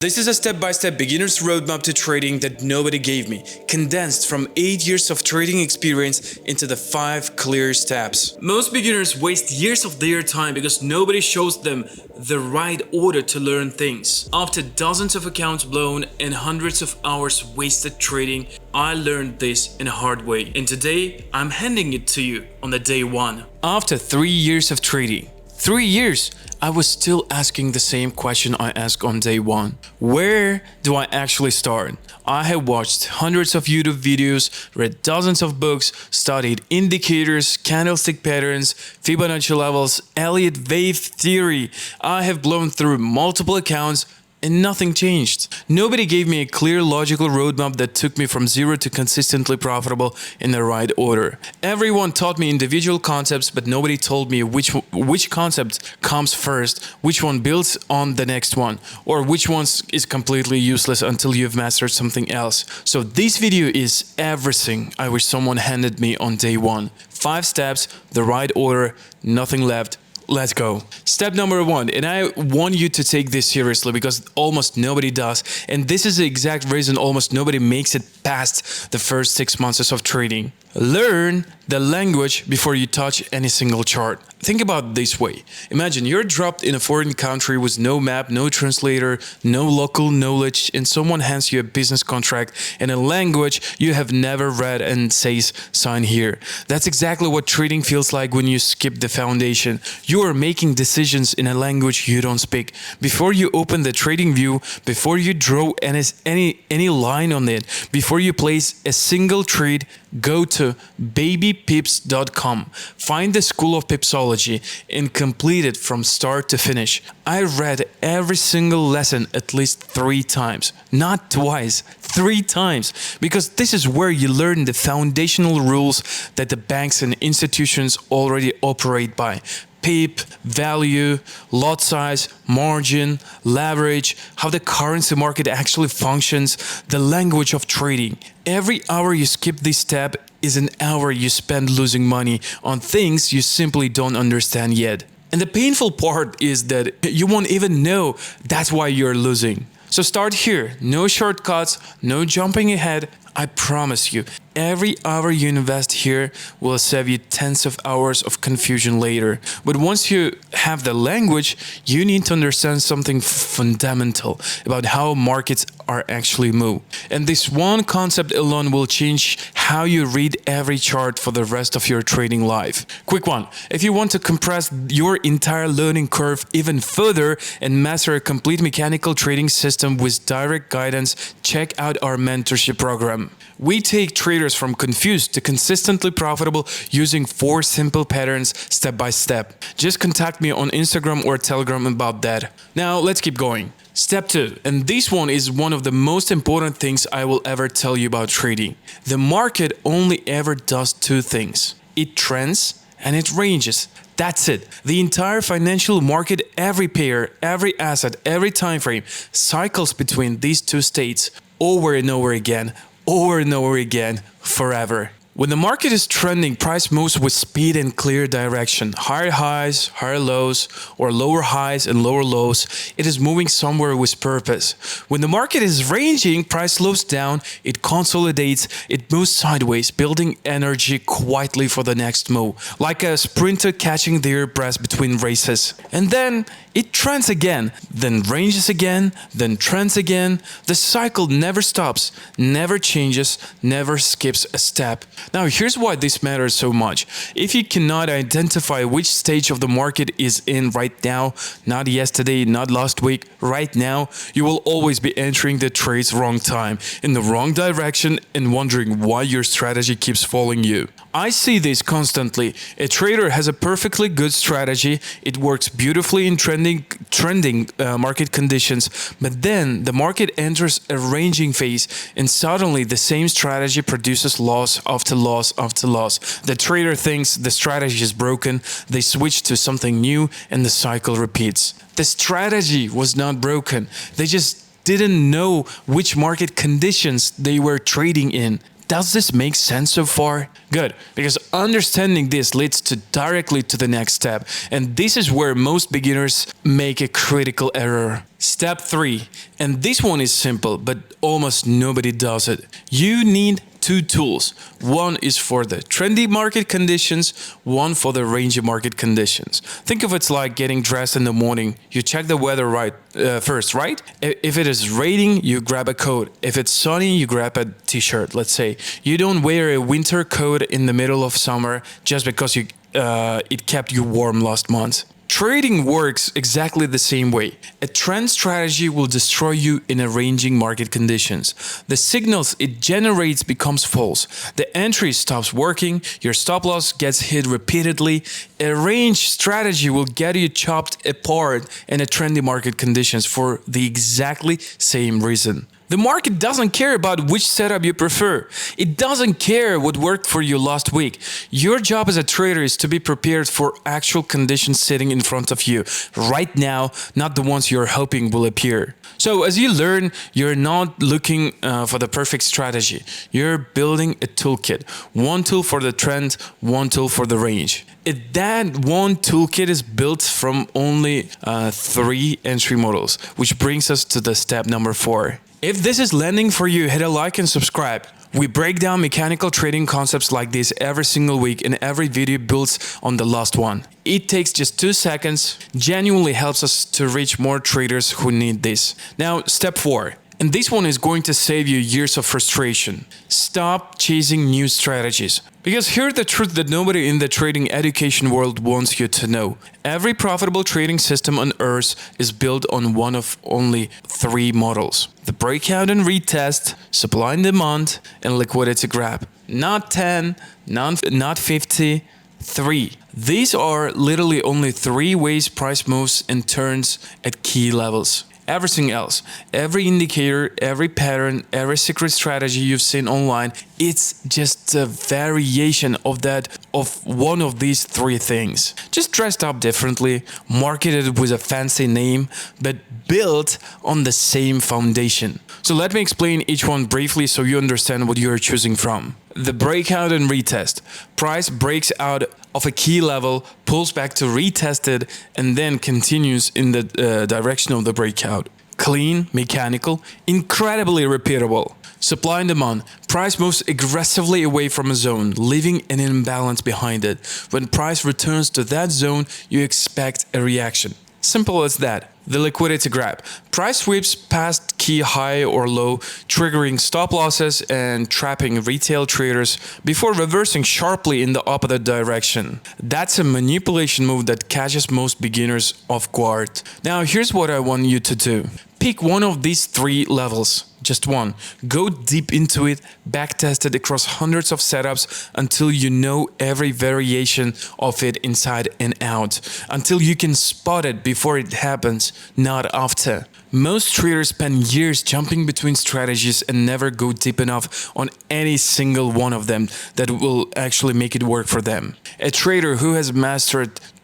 This is a step-by-step beginner's roadmap to trading that nobody gave me, condensed from 8 years of trading experience into the 5 clear steps. Most beginners waste years of their time because nobody shows them the right order to learn things. After dozens of accounts blown and hundreds of hours wasted trading, I learned this in a hard way. And today, I'm handing it to you on the day 1. After 3 years of trading, 3 years, I was still asking the same question I asked on day 1. Where do I actually start? I have watched hundreds of YouTube videos, read dozens of books, studied indicators, candlestick patterns, Fibonacci levels, Elliott wave theory. I have blown through multiple accounts and nothing changed. Nobody gave me a clear logical roadmap that took me from zero to consistently profitable in the right order. Everyone taught me individual concepts, but nobody told me which concept comes first, which one builds on the next one, or which one is completely useless until you've mastered something else. So this video is everything I wish someone handed me on day 1. 5 steps, the right order, nothing left. Let's go. Step number 1, and I want you to take this seriously because almost nobody does, and this is the exact reason almost nobody makes it past the first 6 months of trading. Learn the language before you touch any single chart. Think about it this way. Imagine you're dropped in a foreign country with no map, no translator, no local knowledge, and someone hands you a business contract in a language you have never read and says, sign here. That's exactly what trading feels like when you skip the foundation. You are making decisions in a language you don't speak. Before you open the trading view, before you draw any line on it, before you place a single trade, go to babypips.com, find the School of Pipsology, and complete it from start to finish. I read every single lesson at least 3 times, not twice, 3 times, because this is where you learn the foundational rules that the banks and institutions already operate by. PIP, value, lot size, margin, leverage, how the currency market actually functions, the language of trading. Every hour you skip this step is an hour you spend losing money on things you simply don't understand yet. And the painful part is that you won't even know that's why you're losing. So start here. No shortcuts, no jumping ahead. I promise you, every hour you invest here will save you tens of hours of confusion later. But once you have the language, you need to understand something fundamental about how markets are actually move. And this one concept alone will change how you read every chart for the rest of your trading life. Quick one, if you want to compress your entire learning curve even further and master a complete mechanical trading system with direct guidance, check out our mentorship program. We take traders from confused to consistently profitable using 4 simple patterns step by step. Just contact me on Instagram or Telegram about that. Now let's keep going. Step 2, and this one is one of the most important things I will ever tell you about trading. The market only ever does 2 things. It trends and it ranges. That's it. The entire financial market, every pair, every asset, every time frame cycles between these 2 states over and over again, forever. When the market is trending, price moves with speed and clear direction. Higher highs, higher lows, or lower highs and lower lows. It is moving somewhere with purpose. When the market is ranging, price slows down, it consolidates, it moves sideways, building energy quietly for the next move, like a sprinter catching their breath between races. And then it trends again, then ranges again, then trends again. The cycle never stops, never changes, never skips a step. Now, here's why this matters so much. If you cannot identify which stage of the market is in right now, not yesterday, not last week, right now, you will always be entering the trades wrong time, in the wrong direction, and wondering why your strategy keeps failing you. I see this constantly. A trader has a perfectly good strategy. It works beautifully in trending market conditions, but then the market enters a ranging phase, and suddenly the same strategy produces loss after loss after loss. The trader thinks the strategy is broken, they switch to something new, and the cycle repeats. The strategy was not broken. They just didn't know which market conditions they were trading in. Does this make sense so far? Good, because understanding this leads directly to the next step, and this is where most beginners make a critical error. Step 3, and this one is simple, but almost nobody does it. You need 2 tools. One is for the trendy market conditions, one for the rangy market conditions. Think of it like getting dressed in the morning. You check the weather first, right? If it is raining, you grab a coat. If it's sunny, you grab a t-shirt, let's say. You don't wear a winter coat in the middle of summer just because it kept you warm last month. Trading works exactly the same way. A trend strategy will destroy you in arranging market conditions. The signals it generates becomes false. The entry stops working, your stop loss gets hit repeatedly. A range strategy will get you chopped apart in a trendy market conditions for the exactly same reason. The market doesn't care about which setup you prefer. It doesn't care what worked for you last week. Your job as a trader is to be prepared for actual conditions sitting in front of you right now, not the ones you're hoping will appear. So as you learn, you're not looking for the perfect strategy. You're building a toolkit. One tool for the trend, one tool for the range. That one toolkit is built from only 3 entry models, which brings us to the step number 4. If this is landing for you, hit a like and subscribe. We break down mechanical trading concepts like this every single week, and every video builds on the last one. It takes just 2 seconds, genuinely helps us to reach more traders who need this. Now, step 4. And this one is going to save you years of frustration. Stop chasing new strategies. Because here's the truth that nobody in the trading education world wants you to know. Every profitable trading system on earth is built on one of only 3 models. The breakout and retest, supply and demand, and liquidity grab. Not 10, not 50, 3. These are literally only 3 ways price moves and turns at key levels. Everything else, every indicator, every pattern, every secret strategy you've seen online, it's just a variation of one of these 3 things. Just dressed up differently, marketed with a fancy name, but built on the same foundation. So let me explain each one briefly so you understand what you're choosing from. The breakout and retest. Price breaks out of a key level, pulls back to retest it, and then continues in the direction of the breakout. Clean, mechanical, incredibly repeatable. Supply and demand. Price moves aggressively away from a zone, leaving an imbalance behind it. When price returns to that zone, you expect a reaction. Simple as that. The liquidity grab. Price sweeps past key high or low, triggering stop losses and trapping retail traders before reversing sharply in the opposite direction. That's a manipulation move that catches most beginners off guard. Now here's what I want you to do. Pick one of these 3 levels. Just one. Go deep into it, backtest it across hundreds of setups until you know every variation of it inside and out. Until you can spot it before it happens, not after. Most traders spend years jumping between strategies and never go deep enough on any single one of them that will actually make it work for them. A trader who has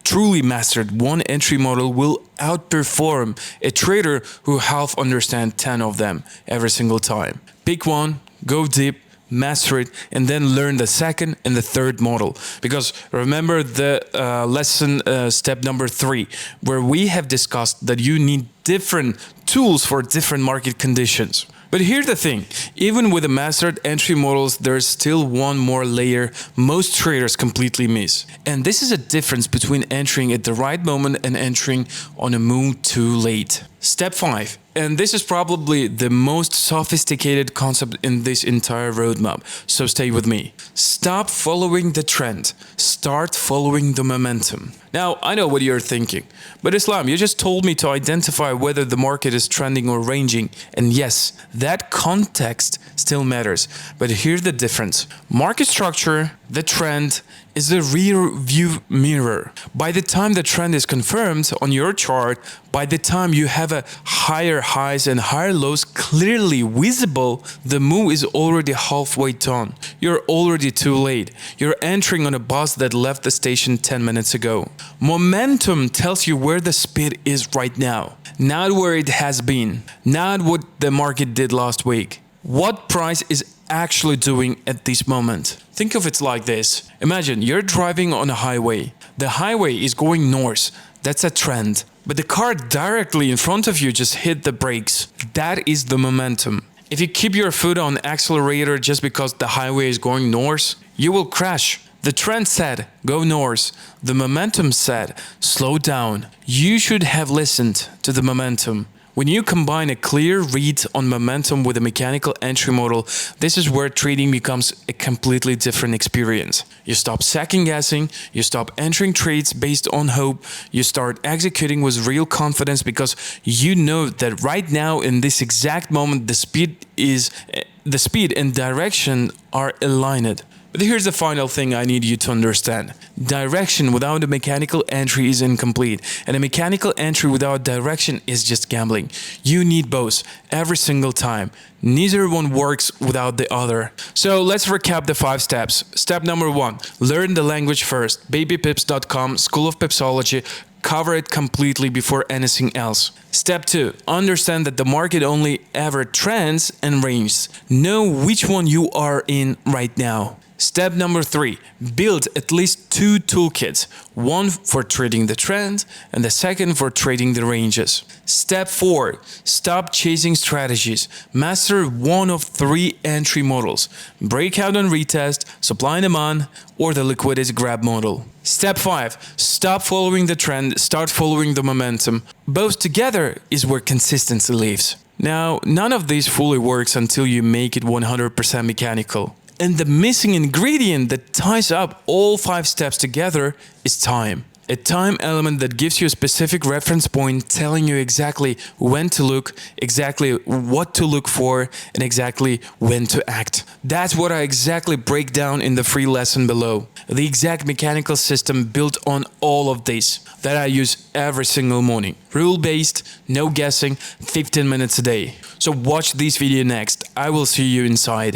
truly mastered one entry model will outperform a trader who half understands 10 of them every single time. Pick one, go deep, master it, and then learn the second and the third model. Because remember the lesson step number 3, where we have discussed that you need different tools for different market conditions. But here's the thing, even with the mastered entry models, there's still one more layer most traders completely miss. And this is a difference between entering at the right moment and entering on a move too late. Step 5. And this is probably the most sophisticated concept in this entire roadmap, so stay with me. Stop following the trend. Start following the momentum. Now, I know what you're thinking, but Islam, you just told me to identify whether the market is trending or ranging. And yes, that context still matters. But here's the difference. Market structure, the trend, is the rear view mirror. By the time the trend is confirmed on your chart, by the time you have a higher highs and higher lows clearly visible, the move is already halfway done. You're already too late. You're entering on a bus that left the station 10 minutes ago. Momentum tells you where the speed is right now, not where it has been, not what the market did last week. What price is actually doing at this moment. Think of it like this. Imagine you're driving on a highway. The highway is going north. That's a trend. But the car directly in front of you just hit the brakes. That is the momentum. If you keep your foot on the accelerator just because the highway is going north, you will crash. The trend said, go north. The momentum said, slow down. You should have listened to the momentum. When you combine a clear read on momentum with a mechanical entry model, this is where trading becomes a completely different experience. You stop second-guessing, you stop entering trades based on hope, you start executing with real confidence because you know that right now in this exact moment the speed and direction are aligned. But here's the final thing I need you to understand. Direction without a mechanical entry is incomplete, and a mechanical entry without direction is just gambling. You need both every single time. Neither one works without the other. So let's recap the 5 steps. Step number 1, learn the language first. babypips.com, School of Pipsology. Cover it completely before anything else. Step 2, understand that the market only ever trends and ranges. Know which one you are in right now. Step number 3, build at least 2 toolkits, one for trading the trend and the second for trading the ranges. Step 4, stop chasing strategies. Master one of 3 entry models: breakout and retest, supply and demand, or the liquidity grab model. Step 5, stop following the trend, start following the momentum. Both together is where consistency lives. Now, none of these fully works until you make it 100% mechanical. And the missing ingredient that ties up all 5 steps together is time. A time element that gives you a specific reference point telling you exactly when to look, exactly what to look for, and exactly when to act. That's what I exactly break down in the free lesson below. The exact mechanical system built on all of this that I use every single morning. Rule-based, no guessing, 15 minutes a day. So watch this video next. I will see you inside.